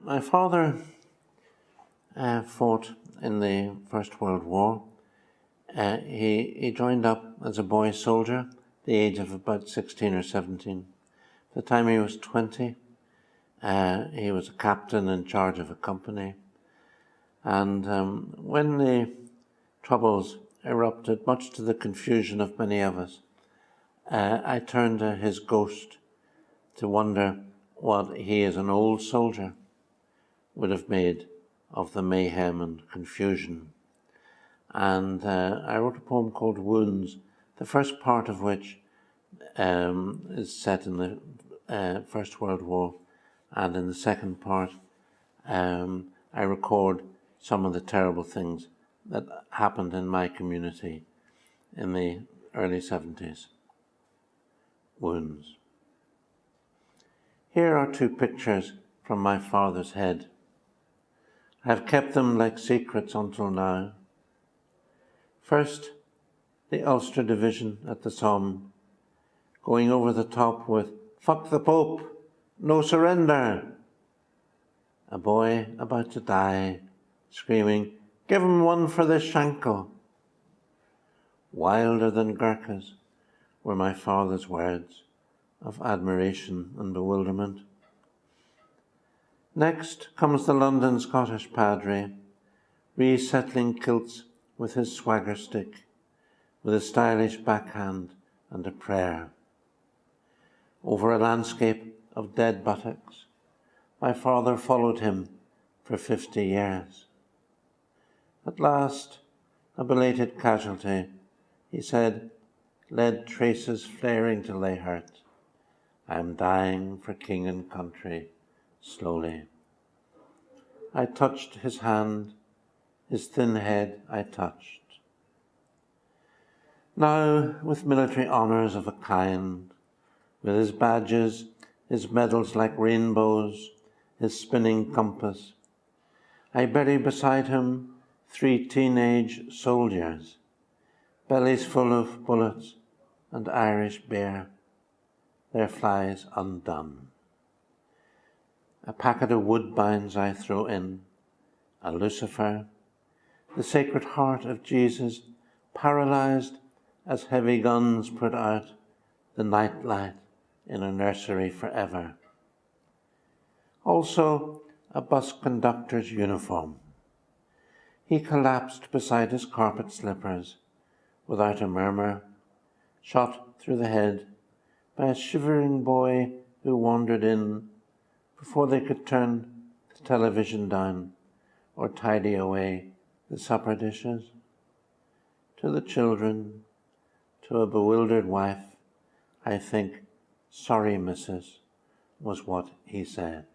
My father fought in the First World War. He joined up as a boy soldier at the age of about 16 or 17. At the time he was 20, he was a captain in charge of a company. And when the Troubles erupted, much to the confusion of many of us, I turned to his ghost to wonder what he, as an old soldier, would have made of the mayhem and confusion. And I wrote a poem called Wounds, the first part of which is set in the First World War, and in the second part I record some of the terrible things that happened in my community in the early 70s. Wounds. Here are two pictures from my father's head. I have kept them like secrets until now. First, the Ulster Division at the Somme, going over the top with "Fuck the Pope, no surrender." A boy about to die, screaming, "Give him one for this Shankill." Wilder than Gurkhas were my father's words of admiration and bewilderment. Next comes the London Scottish padre, resettling kilts with his swagger stick, with a stylish backhand and a prayer. Over a landscape of dead buttocks, my father followed him for 50 years. At last, a belated casualty, he said, lead traces flaring till they hurt. I am dying for king and country, slowly. I touched his hand, his thin head I touched. Now, with military honours of a kind, with his badges, his medals like rainbows, his spinning compass, I bury beside him 3 teenage soldiers, bellies full of bullets and Irish beer, their flies undone. A packet of woodbines I throw in, a lucifer, the Sacred Heart of Jesus, paralysed as heavy guns put out the night light in a nursery forever. Also, a bus conductor's uniform. He collapsed beside his carpet slippers, without a murmur, shot through the head by a shivering boy who wandered in before they could turn the television down or tidy away the supper dishes. To the children, to a bewildered wife, I think, "Sorry, missus," was what he said.